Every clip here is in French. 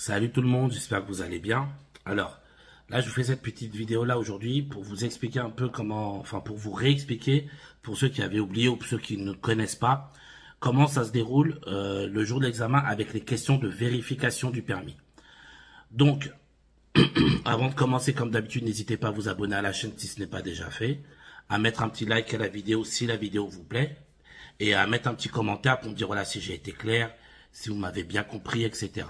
Salut tout le monde, j'espère que vous allez bien. Alors, là je vous fais cette petite vidéo là aujourd'hui pour vous expliquer un peu comment, pour vous réexpliquer, pour ceux qui avaient oublié ou pour ceux qui ne connaissent pas, comment ça se déroule le jour de l'examen avec les questions de vérification du permis. Donc, avant de commencer comme d'habitude, n'hésitez pas à vous abonner à la chaîne si ce n'est pas déjà fait, à mettre un petit like à la vidéo si la vidéo vous plaît, et à mettre un petit commentaire pour me dire voilà si j'ai été clair, si vous m'avez bien compris, etc.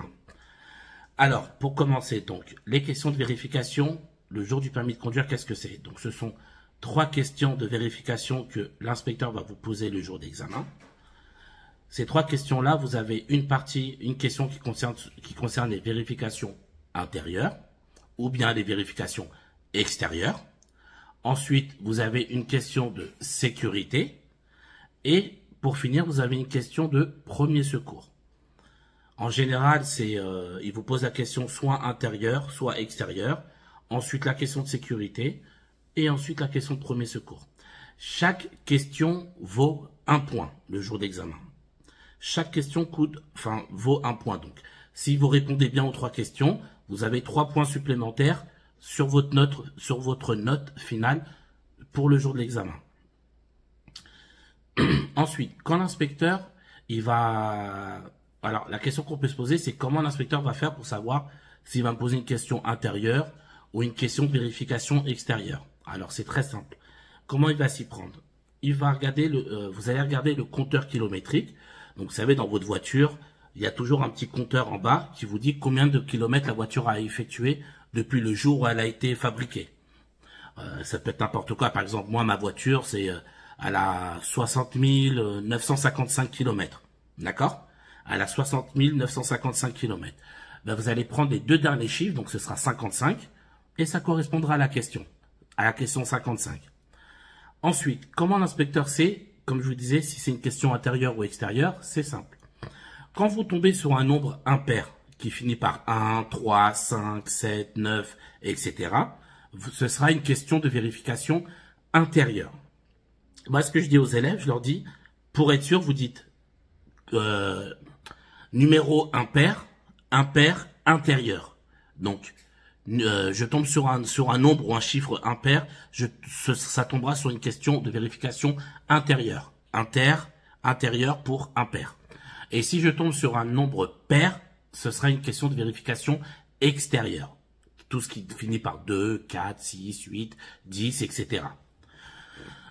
Alors, pour commencer, donc, les questions de vérification, le jour du permis de conduire, qu'est-ce que c'est? Donc, ce sont 3 questions de vérification que l'inspecteur va vous poser le jour d'examen. Ces 3 questions-là, vous avez une question qui concerne les vérifications intérieures ou bien les vérifications extérieures. Ensuite, vous avez une question de sécurité. Et pour finir, vous avez une question de premier secours. En général, il vous pose la question soit intérieure, soit extérieure. Ensuite, la question de sécurité. Et ensuite, la question de premier secours. Chaque question vaut 1 point le jour d'examen. Chaque question vaut 1 point. Donc, si vous répondez bien aux 3 questions, vous avez 3 points supplémentaires sur votre note finale pour le jour de l'examen. Ensuite, quand l'inspecteur, alors, la question qu'on peut se poser, c'est comment l'inspecteur va faire pour savoir s'il va me poser une question intérieure ou une question de vérification extérieure. Alors, c'est très simple. Comment il va s'y prendre? Vous allez regarder le compteur kilométrique. Donc, vous savez, dans votre voiture, il y a toujours un petit compteur en bas qui vous dit combien de kilomètres la voiture a effectué depuis le jour où elle a été fabriquée. Ça peut être n'importe quoi. Par exemple, moi, ma voiture, elle a 60 955 km. D'accord? Elle a 60 955 km. Ben, vous allez prendre les 2 derniers chiffres, donc ce sera 55, et ça correspondra à la question 55. Ensuite, comment l'inspecteur sait, comme je vous disais, si c'est une question intérieure ou extérieure? C'est simple. Quand vous tombez sur un nombre impair, qui finit par 1, 3, 5, 7, 9, etc., ce sera une question de vérification intérieure. Moi, ce que je dis aux élèves, je leur dis, pour être sûr, vous dites numéro impair, intérieur. Donc, je tombe sur un nombre ou un chiffre impair, ça tombera sur une question de vérification intérieure. Intérieur pour impair. Et si je tombe sur un nombre pair, ce sera une question de vérification extérieure. Tout ce qui finit par 2, 4, 6, 8, 10, etc.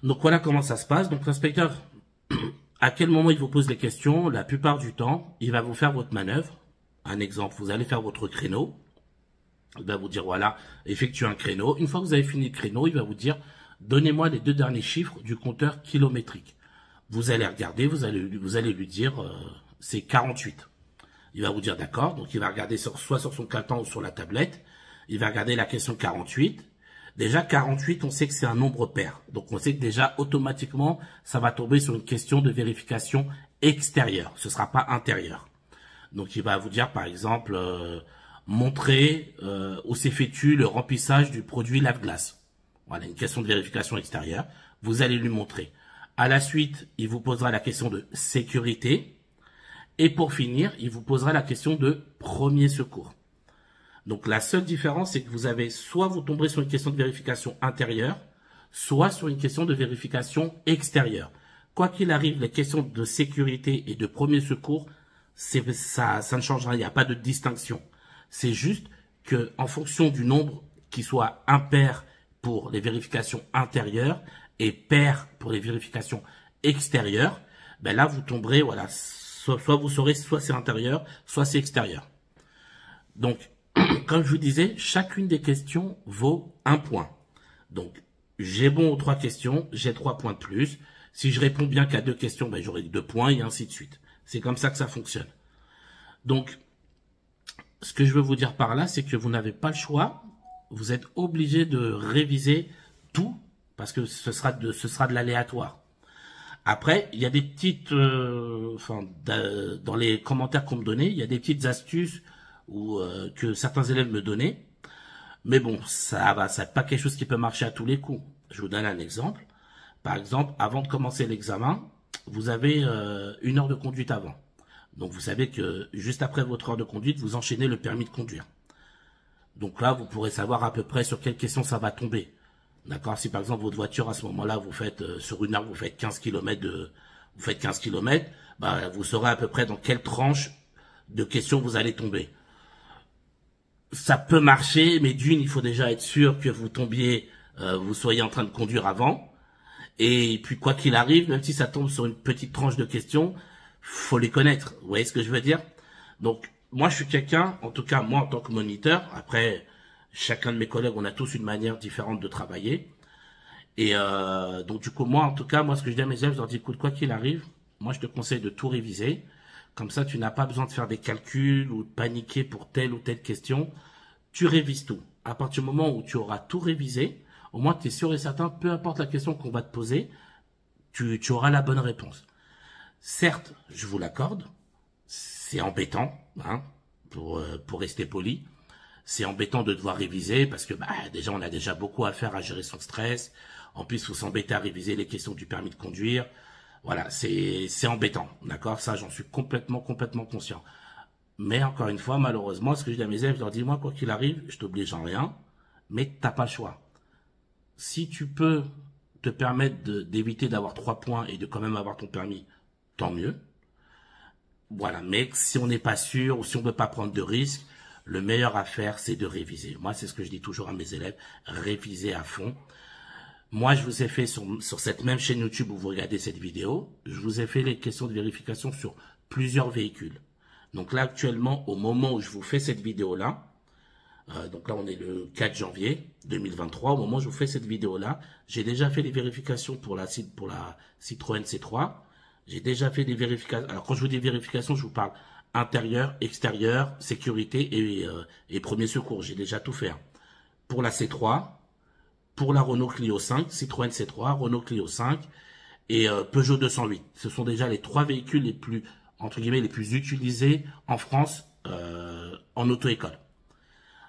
Donc voilà comment ça se passe. Donc l'inspecteur, à quel moment il vous pose les questions? La plupart du temps, il va vous faire votre manœuvre. Un exemple, vous allez faire votre créneau. Il va vous dire, voilà, effectuez un créneau. Une fois que vous avez fini le créneau, il va vous dire, donnez-moi les 2 derniers chiffres du compteur kilométrique. Vous allez regarder, vous allez lui dire, c'est 48. Il va vous dire, d'accord. Donc il va regarder soit sur son carton ou sur la tablette. Il va regarder la question 48. Déjà, 48, on sait que c'est un nombre pair. Donc, on sait que déjà, automatiquement, ça va tomber sur une question de vérification extérieure. Ce ne sera pas intérieur. Donc, il va vous dire, par exemple, montrer où s'effectue le remplissage du produit lave-glace. Voilà, une question de vérification extérieure. Vous allez lui montrer. À la suite, il vous posera la question de sécurité. Et pour finir, il vous posera la question de premier secours. Donc, la seule différence, c'est que vous tomberez sur une question de vérification intérieure, soit sur une question de vérification extérieure. Quoi qu'il arrive, les questions de sécurité et de premier secours, ça ne change rien, il n'y a pas de distinction. C'est juste que, en fonction du nombre qui soit impair pour les vérifications intérieures et pair pour les vérifications extérieures, ben là, vous tomberez, voilà, soit vous saurez, soit c'est intérieur, soit c'est extérieur. Donc, comme je vous disais, chacune des questions vaut 1 point. Donc, j'ai bon aux 3 questions, j'ai 3 points de plus. Si je réponds bien qu'à 2 questions, ben, j'aurai 2 points et ainsi de suite. C'est comme ça que ça fonctionne. Donc, ce que je veux vous dire par là, c'est que vous n'avez pas le choix. Vous êtes obligé de réviser tout parce que ce sera de l'aléatoire. Après, il y a des petites, dans les commentaires qu'on me donnait, il y a des petites astuces que certains élèves me donnaient. Mais bon, ça n'est pas quelque chose qui peut marcher à tous les coups. Je vous donne un exemple. Par exemple, avant de commencer l'examen, vous avez 1 heure de conduite avant. Donc vous savez que juste après votre heure de conduite, vous enchaînez le permis de conduire. Donc là, vous pourrez savoir à peu près sur quelle question ça va tomber. D'accord? Si par exemple votre voiture à ce moment-là, vous faites sur une heure, vous faites 15 km bah, vous saurez à peu près dans quelle tranche de questions vous allez tomber. Ça peut marcher, mais d'une, il faut déjà être sûr que vous tombiez, vous soyez en train de conduire avant. Et puis quoi qu'il arrive, même si ça tombe sur une petite tranche de questions, faut les connaître. Vous voyez ce que je veux dire? Donc moi je suis quelqu'un, en tout cas moi en tant que moniteur, après chacun de mes collègues, on a tous une manière différente de travailler. Et donc du coup moi en tout cas, moi ce que je dis à mes élèves, je leur dis écoute, quoi qu'il arrive, moi je te conseille de tout réviser. Comme ça tu n'as pas besoin de faire des calculs ou de paniquer pour telle ou telle question. Tu révises tout. À partir du moment où tu auras tout révisé, au moins tu es sûr et certain, peu importe la question qu'on va te poser, tu auras la bonne réponse. Certes, je vous l'accorde, c'est embêtant, hein, pour rester poli. C'est embêtant de devoir réviser parce que déjà on a déjà beaucoup à faire à gérer son stress. En plus, il faut s'embêter à réviser les questions du permis de conduire. Voilà, c'est embêtant, d'accord? Ça, j'en suis complètement conscient. Mais encore une fois, malheureusement, ce que je dis à mes élèves, je leur dis, moi, quoi qu'il arrive, je t'oblige en rien, mais t'as pas le choix. Si tu peux te permettre d'éviter d'avoir 3 points et de quand même avoir ton permis, tant mieux. Voilà, mais si on n'est pas sûr ou si on ne veut pas prendre de risques, le meilleur à faire, c'est de réviser. Moi, c'est ce que je dis toujours à mes élèves, réviser à fond. Moi, je vous ai fait sur cette même chaîne YouTube où vous regardez cette vidéo, je vous ai fait les questions de vérification sur plusieurs véhicules. Donc là, actuellement, au moment où je vous fais cette vidéo-là, donc là, on est le 4 janvier 2023, au moment où je vous fais cette vidéo-là, j'ai déjà fait les vérifications pour la Citroën C3. J'ai déjà fait des vérifications. Alors, quand je vous dis vérification, je vous parle intérieur, extérieur, sécurité et premier secours. J'ai déjà tout fait. Pour la C3, pour la Renault Clio 5, Citroën C3, Renault Clio 5 et Peugeot 208. Ce sont déjà les 3 véhicules les plus, entre guillemets, les plus utilisés en France en auto-école.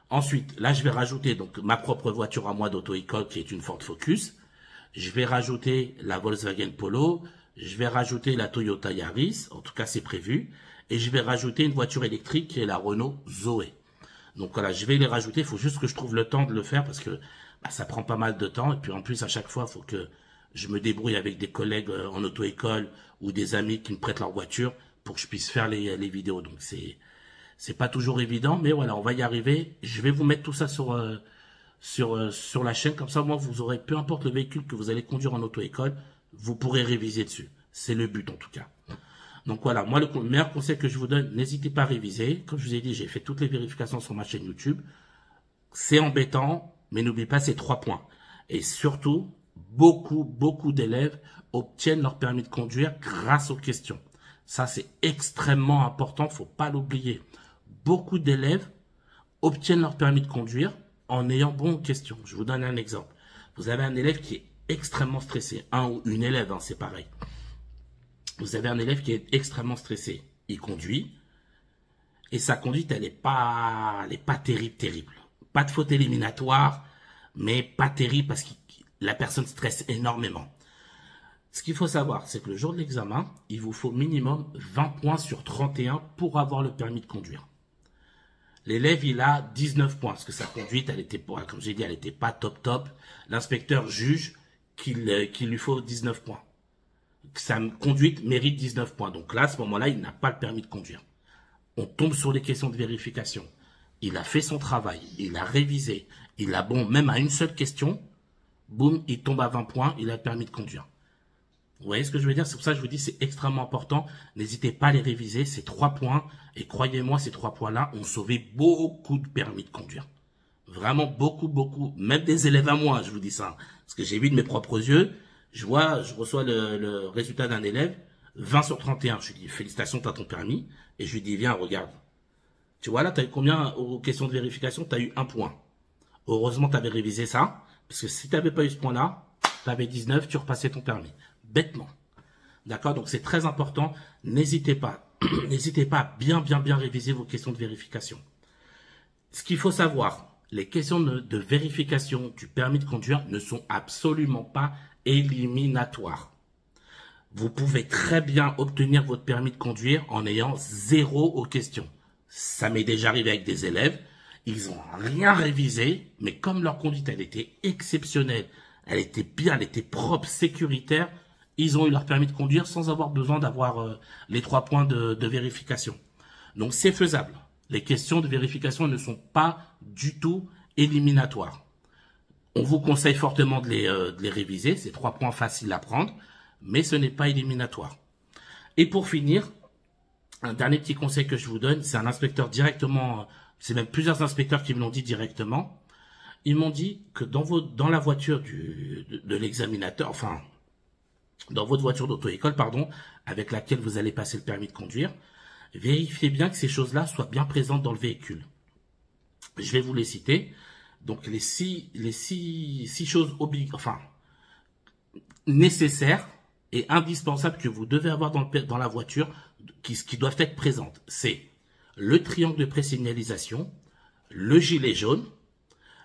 Ensuite, là, je vais rajouter donc ma propre voiture à moi d'auto-école qui est une Ford Focus. Je vais rajouter la Volkswagen Polo. Je vais rajouter la Toyota Yaris. En tout cas, c'est prévu. Et je vais rajouter une voiture électrique qui est la Renault Zoé. Donc voilà, je vais les rajouter. Il faut juste que je trouve le temps de le faire parce que ça prend pas mal de temps. Et puis en plus, à chaque fois, il faut que je me débrouille avec des collègues en auto-école ou des amis qui me prêtent leur voiture pour que je puisse faire les vidéos. Donc c'est pas toujours évident, mais voilà, on va y arriver. Je vais vous mettre tout ça sur la chaîne, comme ça, moi, vous aurez, peu importe le véhicule que vous allez conduire en auto-école, vous pourrez réviser dessus. C'est le but, en tout cas. Donc voilà, moi, le meilleur conseil que je vous donne, n'hésitez pas à réviser. Comme je vous ai dit, j'ai fait toutes les vérifications sur ma chaîne YouTube. C'est embêtant, mais n'oubliez pas ces 3 points. Et surtout, beaucoup d'élèves obtiennent leur permis de conduire grâce aux questions. Ça, c'est extrêmement important, faut pas l'oublier. Beaucoup d'élèves obtiennent leur permis de conduire en ayant bon aux questions. Je vous donne un exemple. Vous avez un élève qui est extrêmement stressé. Un ou une élève, c'est pareil. Vous avez un élève qui est extrêmement stressé. Il conduit. Et sa conduite, elle n'est pas terrible. Pas de faute éliminatoire, mais pas terrible parce que la personne stresse énormément. Ce qu'il faut savoir, c'est que le jour de l'examen, il vous faut minimum 20 points sur 31 pour avoir le permis de conduire. L'élève, il a 19 points, parce que sa conduite, elle était, comme j'ai dit, elle n'était pas top. L'inspecteur juge qu'il lui faut 19 points. Sa conduite mérite 19 points. Donc là, à ce moment-là, il n'a pas le permis de conduire. On tombe sur les questions de vérification. Il a fait son travail, il a révisé, il a bon, même à une seule question, boum, il tombe à 20 points, il a le permis de conduire. Vous voyez ce que je veux dire? C'est pour ça que je vous dis c'est extrêmement important. N'hésitez pas à les réviser, ces 3 points. Et croyez-moi, ces 3 points-là ont sauvé beaucoup de permis de conduire. Vraiment beaucoup. Même des élèves à moi, je vous dis ça. Parce que j'ai vu de mes propres yeux. Je reçois le résultat d'un élève, 20 sur 31. Je lui dis, félicitations, t'as ton permis. Et je lui dis, viens, regarde. Tu vois là, t'as eu combien aux questions de vérification? T'as eu 1 point. Heureusement, t'avais révisé ça. Parce que si t'avais pas eu ce point-là, t'avais 19, tu repassais ton permis. Bêtement. D'accord? Donc c'est très important. N'hésitez pas. N'hésitez pas à bien réviser vos questions de vérification. Ce qu'il faut savoir, les questions de vérification du permis de conduire ne sont absolument pas éliminatoires. Vous pouvez très bien obtenir votre permis de conduire en ayant 0 aux questions. Ça m'est déjà arrivé avec des élèves. Ils ont rien révisé, mais comme leur conduite, elle était exceptionnelle, elle était bien, elle était propre, sécuritaire, ils ont eu leur permis de conduire sans avoir besoin d'avoir les 3 points de vérification. Donc c'est faisable. Les questions de vérification ne sont pas du tout éliminatoires. On vous conseille fortement de les réviser, c'est 3 points faciles à prendre, mais ce n'est pas éliminatoire. Et pour finir, un dernier petit conseil que je vous donne, c'est un inspecteur directement, c'est même plusieurs inspecteurs qui me l'ont dit directement. Ils m'ont dit que dans la voiture de l'examinateur, enfin, dans votre voiture d'auto-école, pardon, avec laquelle vous allez passer le permis de conduire, vérifiez bien que ces choses-là soient bien présentes dans le véhicule. Je vais vous les citer. Donc les six choses nécessaires et indispensables que vous devez avoir dans la voiture, qui doivent être présentes. C'est le triangle de présignalisation, le gilet jaune,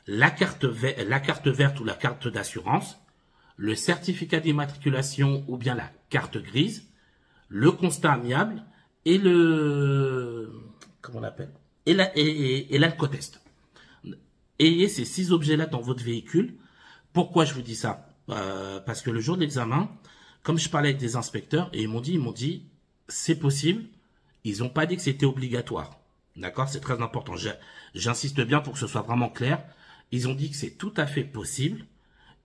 la carte verte ou la carte d'assurance, le certificat d'immatriculation ou bien la carte grise, le constat amiable et l'alcotest. Ayez ces 6 objets-là dans votre véhicule. Pourquoi je vous dis ça? Parce que le jour de l'examen, comme je parlais avec des inspecteurs, et ils m'ont dit, c'est possible. Ils n'ont pas dit que c'était obligatoire. D'accord? C'est très important. J'insiste bien pour que ce soit vraiment clair. Ils ont dit que c'est tout à fait possible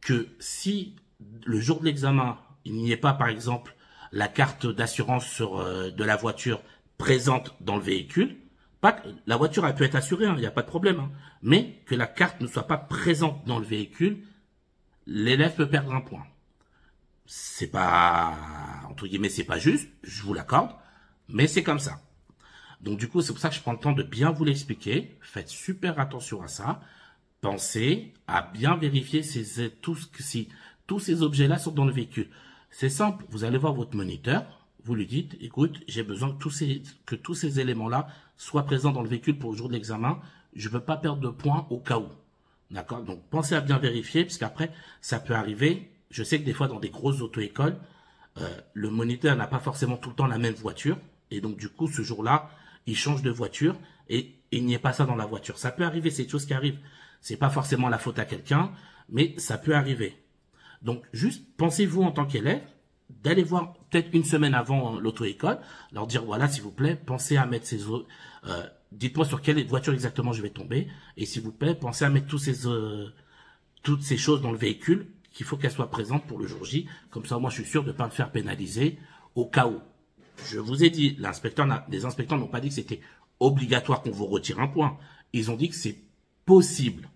que si le jour de l'examen, il n'y ait pas, par exemple, la carte d'assurance de la voiture présente dans le véhicule, pas que la voiture elle peut être assurée, il n'y a pas de problème, mais que la carte ne soit pas présente dans le véhicule, l'élève peut perdre un point. C'est pas, entre guillemets, c'est pas juste, je vous l'accorde, mais c'est comme ça. Donc du coup, c'est pour ça que je prends le temps de bien vous l'expliquer. Faites super attention à ça. Pensez à bien vérifier si tous ces objets-là sont dans le véhicule. C'est simple, vous allez voir votre moniteur, vous lui dites, écoute, j'ai besoin que tous ces éléments-là soient présents dans le véhicule pour le jour de l'examen. Je ne veux pas perdre de points au cas où. D'accord? Donc, pensez à bien vérifier, parce qu'après, ça peut arriver. Je sais que des fois, dans des grosses auto-écoles, le moniteur n'a pas forcément tout le temps la même voiture. Et donc, du coup, ce jour-là, il change de voiture et il n'y a pas ça dans la voiture. Ça peut arriver, c'est des choses qui arrivent. C'est pas forcément la faute à quelqu'un, mais ça peut arriver. Donc, juste, pensez-vous en tant qu'élève, d'aller voir peut-être une semaine avant l'auto-école, leur dire, voilà, s'il vous plaît, pensez à mettre dites-moi sur quelle voiture exactement je vais tomber, et s'il vous plaît, pensez à mettre toutes ces choses dans le véhicule, qu'il faut qu'elles soient présentes pour le jour J, comme ça, moi, je suis sûr de ne pas me faire pénaliser au cas où. Je vous ai dit, les inspecteurs n'ont pas dit que c'était obligatoire qu'on vous retire un point. Ils ont dit que c'est possible.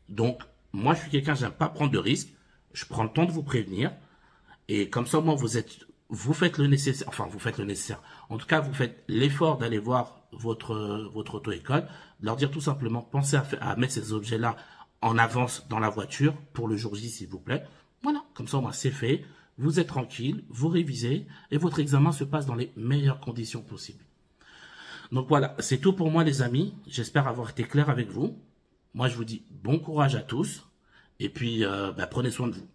Donc, moi, je suis quelqu'un, j'aime pas prendre de risques. Je prends le temps de vous prévenir. Et comme ça, moi, vous faites le nécessaire. Enfin, vous faites le nécessaire. En tout cas, vous faites l'effort d'aller voir votre auto-école. Leur dire tout simplement, pensez à mettre ces objets-là en avance dans la voiture pour le jour J, s'il vous plaît. Voilà. Comme ça, moi, c'est fait. Vous êtes tranquille, vous révisez et votre examen se passe dans les meilleures conditions possibles. Donc voilà, c'est tout pour moi, les amis. J'espère avoir été clair avec vous. Moi, je vous dis bon courage à tous. Et puis, prenez soin de vous.